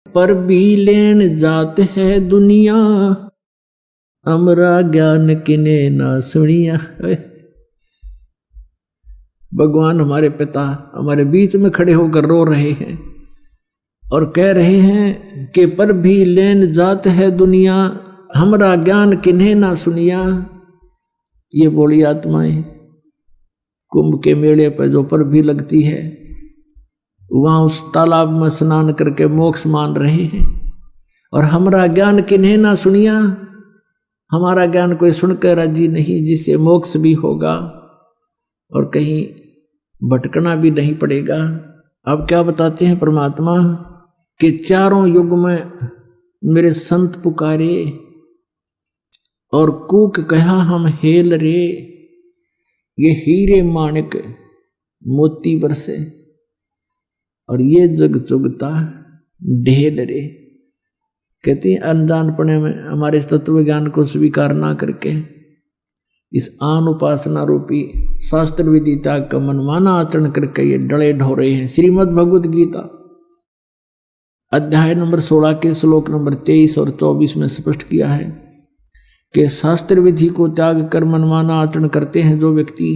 पर भी लेन जात है दुनिया, हमरा ज्ञान किने ना सुनिया। भगवान हमारे पिता हमारे बीच में खड़े होकर रो रहे हैं और कह रहे हैं कि पर भी लेन जात है दुनिया, हमरा ज्ञान किन्हें ना सुनिया। ये बोली आत्माएं कुंभ के मेले पर जो पर भी लगती है, वहां उस तालाब में स्नान करके मोक्ष मान रहे हैं। और हमरा ज्ञान किन्हें ना सुनिया, हमारा ज्ञान कोई सुनकर राजी नहीं, जिससे मोक्ष भी होगा और कहीं भटकना भी नहीं पड़ेगा। अब क्या बताते हैं परमात्मा कि चारों युग में मेरे संत पुकारे और कूक कहा हम हेल रे, ये हीरे माणिक मोती बरसे और ये जग चुगता ढेल रे। कहती अनजानपने में हमारे इस तत्व ज्ञान को स्वीकार ना करके इस आन उपासना रूपी शास्त्र विधि त्याग का मनमाना आचरण करके ये डले ढो रहे हैं। श्रीमद् भगवद गीता अध्याय नंबर 16 के श्लोक नंबर 23 और 24 में स्पष्ट किया है कि शास्त्र विधि को त्याग कर मनमाना आचरण करते हैं जो व्यक्ति,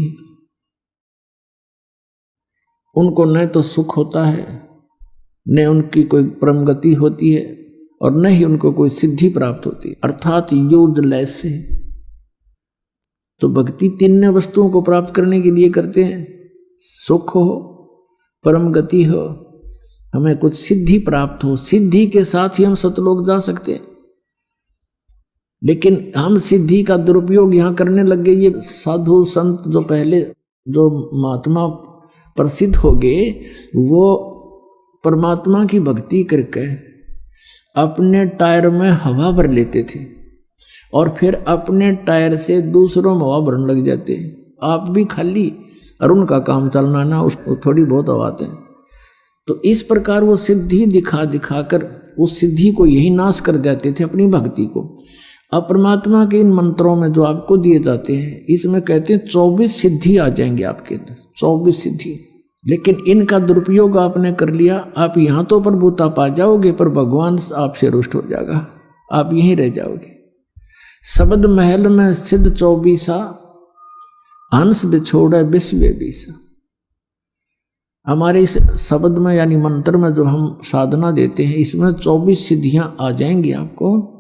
उनको न तो सुख होता है, न उनकी कोई परम गति होती है और न ही उनको कोई सिद्धि प्राप्त होती है, अर्थात यूजलेस से। तो भक्ति तीन वस्तुओं को प्राप्त करने के लिए करते हैं, सुख हो, परम गति हो, हमें कुछ सिद्धि प्राप्त हो। सिद्धि के साथ ही हम सतलोक जा सकते हैं। लेकिन हम सिद्धि का दुरुपयोग यहां करने लग गए। ये साधु संत जो पहले जो महात्मा प्रसिद्ध हो गए, वो परमात्मा की भक्ति करके अपने टायर में हवा भर लेते थे और फिर अपने टायर से दूसरों में हवा भरने लग जाते। आप भी खाली और उनका काम चलना ना, उसको थोड़ी बहुत हवा आते हैं। तो इस प्रकार वो सिद्धि दिखा दिखा कर उस सिद्धि को यही नाश कर देते थे, अपनी भक्ति को। अब परमात्मा के इन मंत्रों में जो आपको दिए जाते हैं, इसमें कहते हैं 24 सिद्धि आ जाएंगे आपके अंदर, 24 सिद्धि। लेकिन इनका दुरुपयोग आपने कर लिया, आप यहाँ तो प्रभुता पा जाओगे पर भगवान आपसे रुष्ट हो जाएगा, आप यहीं रह जाओगे। शब्द महल में सिद्ध 24, हंस बिछोड़े विश्व बीसा। हमारे इस शब्द में यानी मंत्र में जो हम साधना देते हैं, इसमें 24 सिद्धियां आ जाएंगी आपको,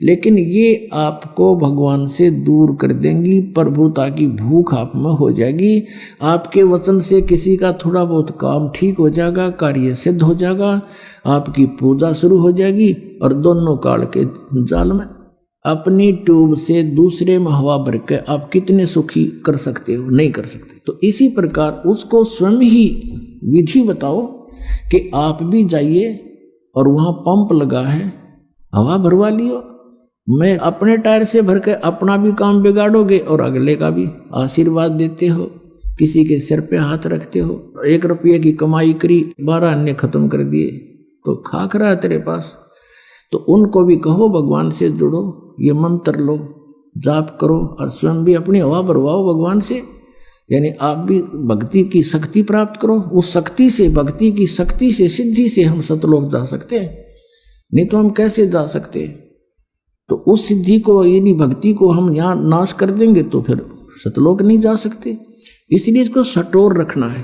लेकिन ये आपको भगवान से दूर कर देंगी। प्रभुता की भूख आप में हो जाएगी। आपके वचन से किसी का थोड़ा बहुत काम ठीक हो जाएगा, कार्य सिद्ध हो जाएगा, आपकी पूजा शुरू हो जाएगी और दोनों काल के जाल में अपनी ट्यूब से दूसरे में हवा भर के आप कितने सुखी कर सकते हो? नहीं कर सकते। तो इसी प्रकार उसको स्वयं ही विधि बताओ कि आप भी जाइए और वहाँ पंप लगा है, हवा भरवा लियो। मैं अपने टायर से भर के अपना भी काम बिगाड़ोगे और अगले का भी। आशीर्वाद देते हो, किसी के सिर पे हाथ रखते हो, 1 रुपये की कमाई करी, 12 अन्य खत्म कर दिए, तो खाक रहा है तेरे पास। तो उनको भी कहो भगवान से जुड़ो, ये मंत्र लो, जाप करो और स्वयं भी अपनी हवा भरवाओ भगवान से। यानी आप भी भक्ति की शक्ति प्राप्त करो। उस शक्ति से, भक्ति की शक्ति से, सिद्धि से हम सतलोक जा सकते हैं, नहीं तो हम कैसे जा सकते हैं? तो उस सिद्धि को यानी भक्ति को हम यहाँ नाश कर देंगे तो फिर सतलोक नहीं जा सकते। इसलिए इसको सटोर रखना है।